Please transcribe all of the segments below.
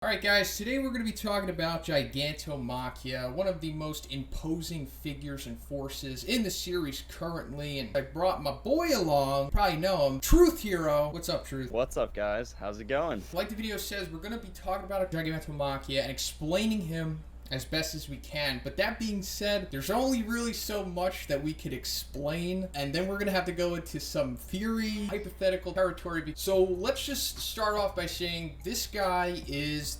Alright guys, today we're going to be talking about Gigantomachia, one of the most imposing figures and forces in the series currently, and I brought my boy along, you probably know him, Truth Hero. What's up, Truth? What's up, guys? How's it going? Like the video says, we're going to be talking about Gigantomachia and explaining him as best as we can. But that being said, there's only really so much that we could explain, and then we're gonna have to go into some theory, hypothetical territory. So let's just start off by saying this guy is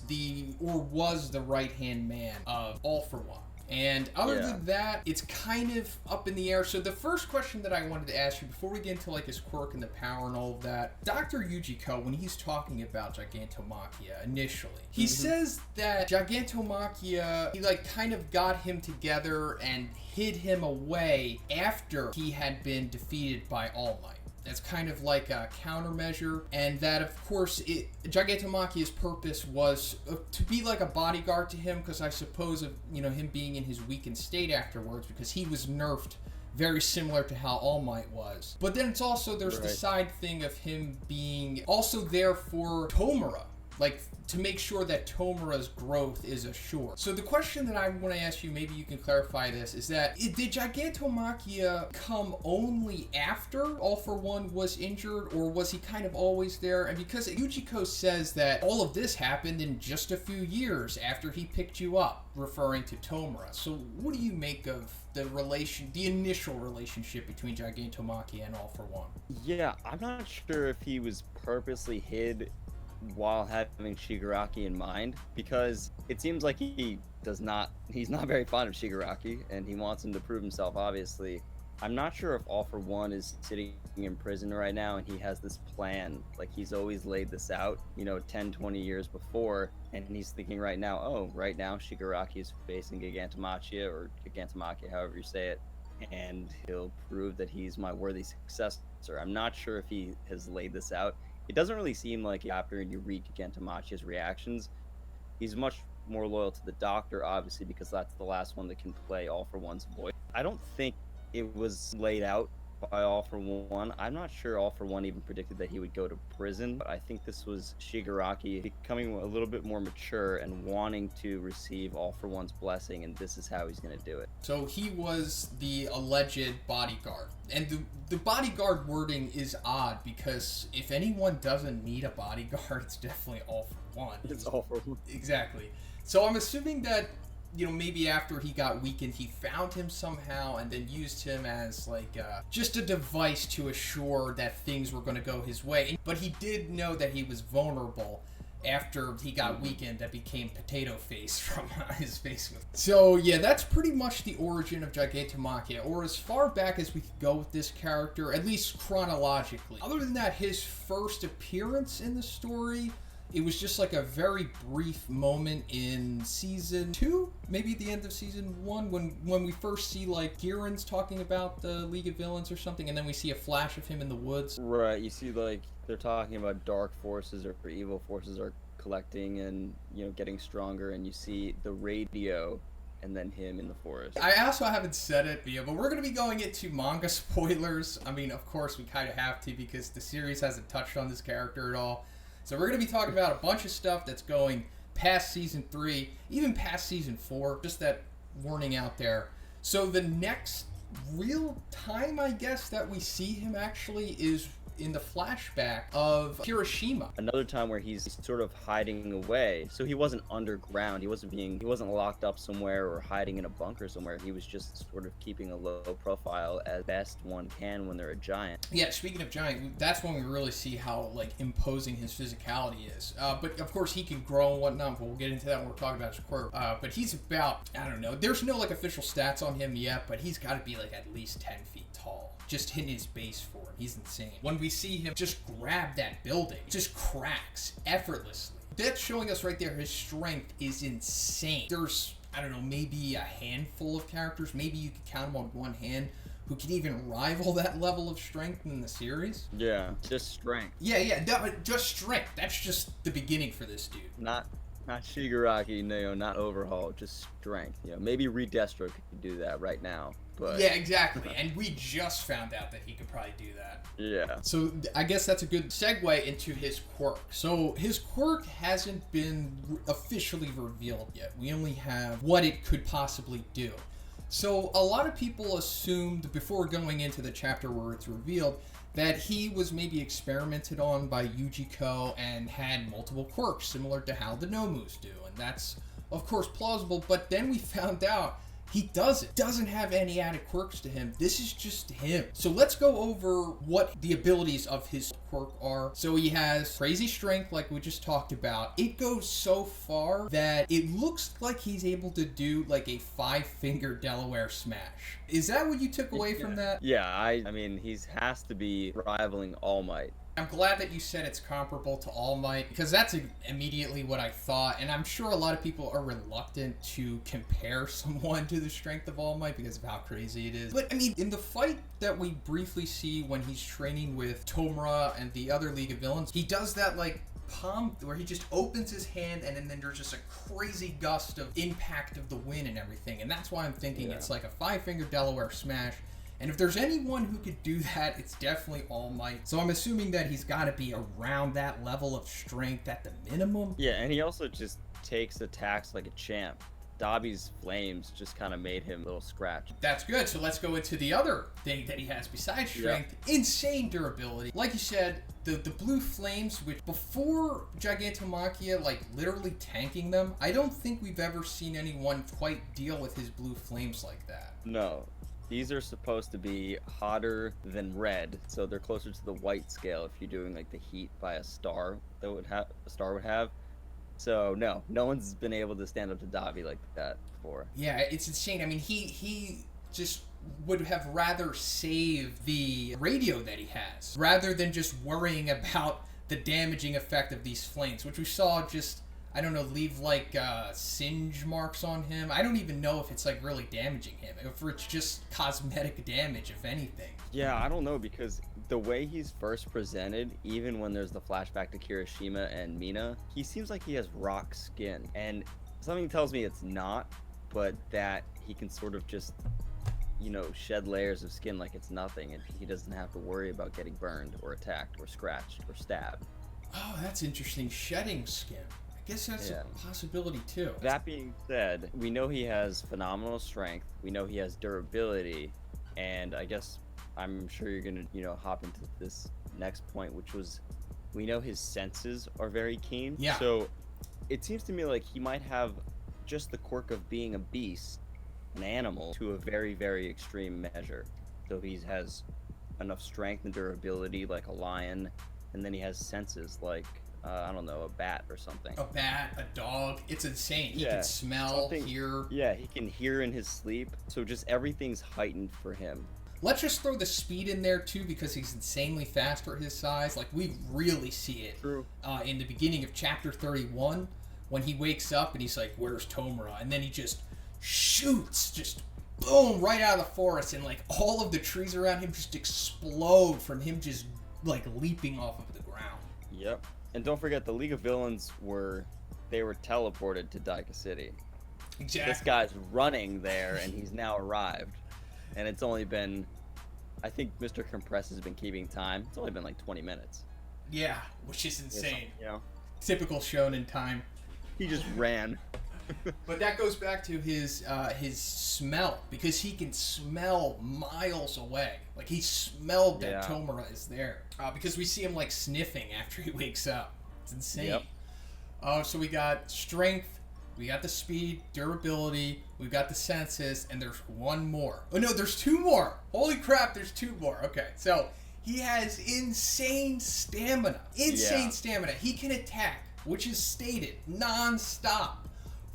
was the right-hand man of All For One. And other than that, it's kind of up in the air. So the first question that I wanted to ask you before we get into like his quirk and the power and all of that, Dr. Yujiko, when he's talking about Gigantomachia initially, he says that Gigantomachia, he like kind of got him together and hid him away after he had been defeated by All Might. That's kind of like a countermeasure, and that of course Gigantomachia's purpose was to be like a bodyguard to him, because I suppose of him being in his weakened state afterwards, because he was nerfed very similar to how All Might was. But then it's also there's the side thing of him being also there for Tomura, like to make sure that Tomura's growth is assured. So the question that I want to ask you, maybe you can clarify this, is that did Gigantomachia come only after All For One was injured, or was he kind of always there? And because Yujiko says that all of this happened in just a few years after he picked you up, referring to Tomura. So what do you make of the initial relationship between Gigantomachia and All For One? Yeah, I'm not sure if he was purposely hid while having Shigaraki in mind, because it seems like he's not very fond of Shigaraki, and he wants him to prove himself, obviously. I'm not sure if All For One is sitting in prison right now and he has this plan, like he's always laid this out, 10, 20 years before, and he's thinking right now, right now Shigaraki is facing Gigantomachia, or Gigantomachia, however you say it, and he'll prove that he's my worthy successor. I'm not sure if he has laid this out. It doesn't really seem like after you read Gigantomachia's reactions, he's much more loyal to the Doctor, obviously, because that's the last one that can play All For One's voice. I don't think it was laid out by All For One. I'm not sure All For One even predicted that he would go to prison, but I think this was Shigaraki becoming a little bit more mature and wanting to receive All For One's blessing, and this is how he's going to do it. So he was the alleged bodyguard. And the bodyguard wording is odd, because if anyone doesn't need a bodyguard, it's definitely All For One. It's All For One. Exactly. So I'm assuming that maybe after he got weakened, he found him somehow and then used him as like just a device to assure that things were going to go his way. But he did know that he was vulnerable after he got weakened. That became Potato Face from his face. So yeah, that's pretty much the origin of Gigantomachia, or as far back as we could go with this character, at least chronologically. Other than that, his first appearance in the story, it was just like a very brief moment in season 2, maybe at the end of season 1, when we first see like Giran's talking about the League of Villains or something, and then we see a flash of him in the woods. Right, you see like they're talking about dark forces or evil forces are collecting and getting stronger, and you see the radio and then him in the forest. I also haven't said it, but we're going to be going into manga spoilers. I mean, of course we kind of have to, because the series hasn't touched on this character at all. So we're going to be talking about a bunch of stuff that's going past season 3, even past season 4, just that warning out there. So the next real time, I guess, that we see him actually is in the flashback of Hiroshima. Another time where he's sort of hiding away. So he wasn't underground. He wasn't locked up somewhere or hiding in a bunker somewhere. He was just sort of keeping a low profile as best one can when they're a giant. Yeah, speaking of giant, that's when we really see how like imposing his physicality is. But of course he can grow and whatnot, but we'll get into that when we're talking about his quirk. But he's about, I don't know, there's no like official stats on him yet, but he's got to be like at least 10 feet tall, just hitting his base form. He's insane. When we see him just grab that building, it just cracks effortlessly. That's showing us right there his strength is insane. There's, I don't know, maybe a handful of characters, maybe you could count them on one hand, who can even rival that level of strength in the series. Yeah, just strength. Yeah, just strength. That's just the beginning for this dude. Not Not Shigaraki, no, not overhaul, just strength. Maybe Redestro could do that right now. But Yeah, exactly. And we just found out that he could probably do that. yeah. So I guess that's a good segue into his quirk. So his quirk hasn't been officially revealed yet. We only have what it could possibly do. So a lot of people assumed before going into the chapter where it's revealed that he was maybe experimented on by Yujiko and had multiple quirks similar to how the Nomus do. And that's, of course, plausible. But then we found out he doesn't have any added quirks to him. This is just him. So let's go over what the abilities of his quirk are. So he has crazy strength, like we just talked about. It goes so far that it looks like he's able to do like a 5-finger Delaware smash. Is that what you took away from that? Yeah, I mean, he has to be rivaling All Might. I'm glad that you said it's comparable to All Might, because that's immediately what I thought, and I'm sure a lot of people are reluctant to compare someone to the strength of All Might because of how crazy it is. But, I mean, in the fight that we briefly see when he's training with Tomura and the other League of Villains, he does that, like, palm where he just opens his hand and then there's just a crazy gust of impact of the wind and everything, and that's why I'm thinking it's like a 5-finger Delaware smash. And if there's anyone who could do that, it's definitely All Might. So I'm assuming that he's got to be around that level of strength at the minimum. Yeah, and he also just takes attacks like a champ. Dabi's flames just kind of made him a little scratch. That's good. So let's go into the other thing that he has besides strength. Insane durability. Like you said, the blue flames, which before Gigantomachia, like literally tanking them, I don't think we've ever seen anyone quite deal with his blue flames like that. No. These are supposed to be hotter than red, so they're closer to the white scale if you're doing like the heat by a star that would have So no one's been able to stand up to Dabi like that before. Yeah, it's insane. I mean, he just would have rather save the radio that he has rather than just worrying about the damaging effect of these flames, which we saw just, I don't know, leave like singe marks on him. I don't even know if it's like really damaging him, if it's just cosmetic damage, if anything. Yeah, I don't know, because the way he's first presented, even when there's the flashback to Kirishima and Mina, he seems like he has rock skin. And something tells me it's not, but that he can sort of just, shed layers of skin like it's nothing, and he doesn't have to worry about getting burned or attacked or scratched or stabbed. Oh, that's interesting. Shedding skin. I guess that's a possibility too. That being said, we know he has phenomenal strength. We know he has durability, and I guess I'm sure you're gonna, hop into this next point, which was, we know his senses are very keen. Yeah. So it seems to me like he might have just the quirk of being a beast, an animal, to a very, very extreme measure. So he has enough strength and durability like a lion, and then he has senses like, I don't know, a bat or something. A bat, a dog. It's insane. He can smell, hear. Yeah, he can hear in his sleep. So just everything's heightened for him. Let's just throw the speed in there too, because he's insanely fast for his size. Like, we really see it. True. In the beginning of chapter 31, when he wakes up and he's like, "Where's Tomura?" And then he just shoots, just boom, right out of the forest, and like all of the trees around him just explode from him just like leaping off of the ground. Yep. And don't forget, the League of Villains were teleported to Daika City. Exactly. This guy's running there, and he's now arrived. And it's only been, I think Mr. Compress has been keeping time. It's only been like 20 minutes. Yeah, which is insane. Yeah. Typical shonen time. He just ran. But that goes back to his smell, because he can smell miles away. Like, he smelled that Tomura is there. Because we see him like sniffing after he wakes up. It's insane. Yep. So we got strength, we got the speed, durability, we've got the senses, and there's one more. Oh no, there's two more. Holy crap, there's two more. Okay, so he has insane stamina. Stamina. He can attack, which is stated, non-stop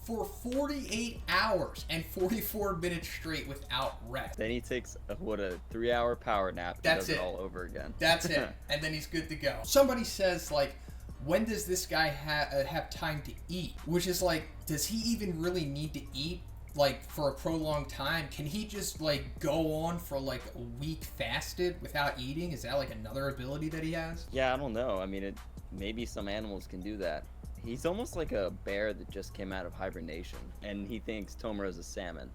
for 48 hours and 44 minutes straight without rest. Then he takes a 3-hour power nap and does it all over again. That's it. And then he's good to go. Somebody says, like, when does this guy have time to eat? Which is like, does he even really need to eat, like, for a prolonged time? Can he just, like, go on for, like, a week fasted without eating? Is that, like, another ability that he has? Yeah, I don't know. I mean, maybe some animals can do that. He's almost like a bear that just came out of hibernation, and he thinks Tomura's a salmon.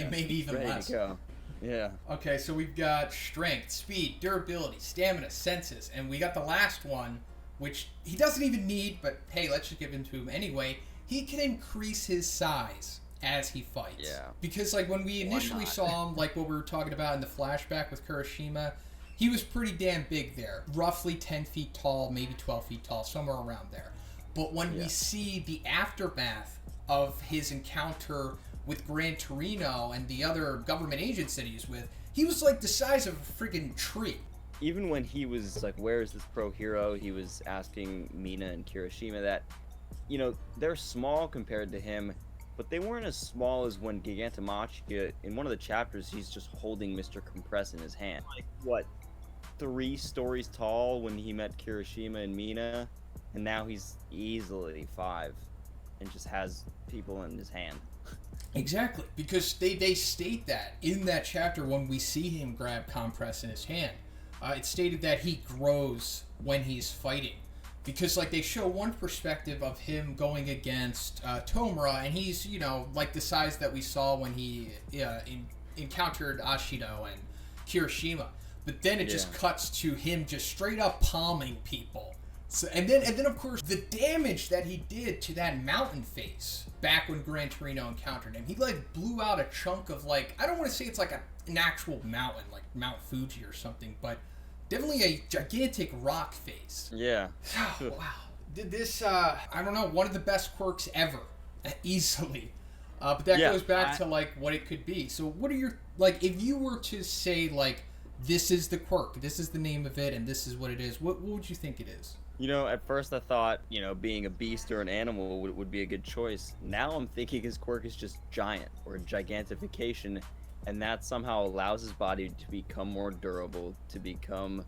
Maybe even Ready less. to go. Yeah. Okay, so we've got strength, speed, durability, stamina, senses, and we got the last one, which he doesn't even need, but hey, let's just give it to him anyway. He can increase his size as he fights. Yeah. Because, like, when we initially saw him, like what we were talking about in the flashback with Kirishima, he was pretty damn big there. Roughly 10 feet tall, maybe 12 feet tall, somewhere around there. But when we see the aftermath of his encounter with Gran Torino and the other government agents that he was with, he was like the size of a freaking tree. Even when he was like, where is this pro hero? He was asking Mina and Kirishima that, you know, they're small compared to him, but they weren't as small as when Gigantomachia, in one of the chapters, he's just holding Mr. Compress in his hand. Like, what, 3 stories tall when he met Kirishima and Mina, and now he's easily 5 and just has people in his hand. Exactly, because they state that in that chapter when we see him grab Compress in his hand. It's stated that he grows when he's fighting. Because, like, they show one perspective of him going against Tomura, and he's, you know, like the size that we saw when he encountered Ashido and Kirishima. But then it just cuts to him just straight up palming people. So, and then of course the damage that he did to that mountain face back when Gran Torino encountered him. He like blew out a chunk of, like, I don't want to say it's like an actual mountain like Mount Fuji or something, but definitely a gigantic rock face. Yeah. Oh, wow. Did this I don't know, one of the best quirks ever, easily. But that goes back to like what it could be. So what are your, like, if you were to say like this is the quirk, this is the name of it, and this is what it is, what would you think it is? You know, at first I thought, you know, being a beast or an animal would be a good choice. Now I'm thinking his quirk is just giant, or gigantification, and that somehow allows his body to become more durable, to become,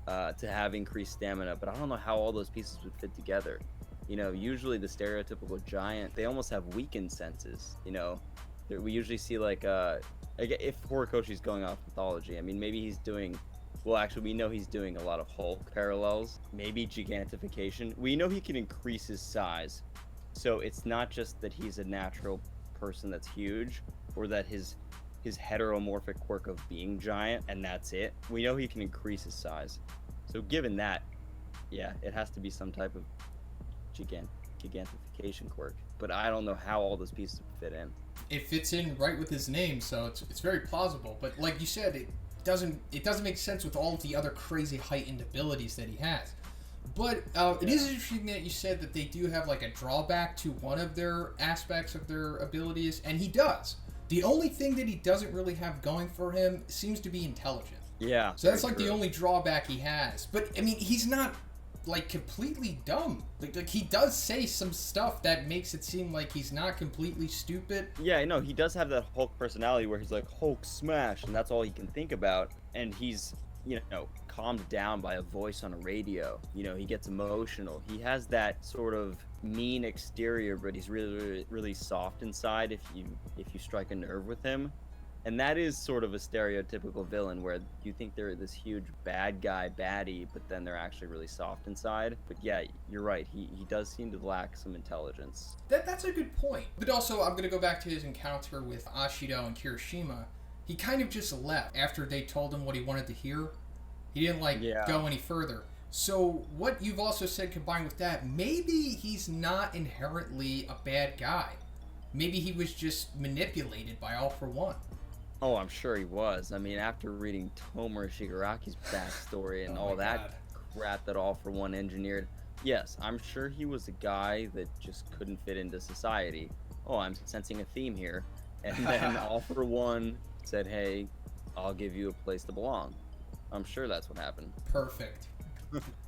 to have increased stamina. But I don't know how all those pieces would fit together. You know, usually the stereotypical giant, they almost have weakened senses. You know, we usually see like if Horikoshi's going off mythology, I mean, maybe he's doing. Well, actually, we know he's doing a lot of Hulk parallels, maybe gigantification. We know he can increase his size, so it's not just that he's a natural person that's huge, or that his heteromorphic quirk of being giant, and that's it. We know he can increase his size. So given that, yeah, it has to be some type of gigantification quirk. But I don't know how all those pieces fit in. It fits in right with his name, so it's very plausible. But like you said, it doesn't make sense with all of the other crazy heightened abilities that he has. But it is interesting that you said that they do have like a drawback to one of their aspects of their abilities, and he does. The only thing that he doesn't really have going for him seems to be intelligence. Yeah. So that's like the only drawback he has. But I mean, he's not like completely dumb. Like he does say some stuff that makes it seem like he's not completely stupid. Yeah, I know, he does have that Hulk personality where he's like, Hulk smash, and that's all he can think about. And he's, you know, calmed down by a voice on a radio. You know, he gets emotional. He has that sort of mean exterior, but he's really, really, really soft inside if you strike a nerve with him. And that is sort of a stereotypical villain where you think they're this huge bad guy baddie, but then they're actually really soft inside. But yeah, you're right. He does seem to lack some intelligence. That's a good point. But also, I'm going to go back to his encounter with Ashido and Kirishima. He kind of just left after they told him what he wanted to hear. He didn't go any further. So what you've also said combined with that, maybe he's not inherently a bad guy. Maybe he was just manipulated by All For One. Oh, I'm sure he was. I mean, after reading Tomura Shigaraki's backstory and all that crap that All For One engineered, yes, I'm sure he was a guy that just couldn't fit into society. Oh, I'm sensing a theme here. And then All For One said, hey, I'll give you a place to belong. I'm sure that's what happened. Perfect.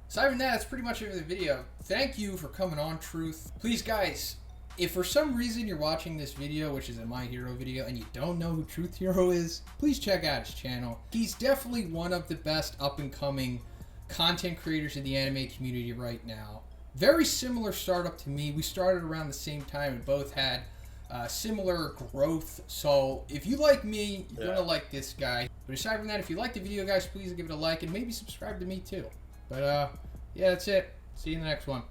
Aside from that, that's pretty much it for the video. Thank you for coming on, Truth. Please, guys, if for some reason you're watching this video, which is a My Hero video, and you don't know who Truth Hero is, please check out his channel. He's definitely one of the best up-and-coming content creators in the anime community right now. Very similar startup to me. We started around the same time and both had similar growth. So if you like me, you're going to like this guy. But aside from that, if you like the video, guys, please give it a like and maybe subscribe to me too. But yeah, that's it. See you in the next one.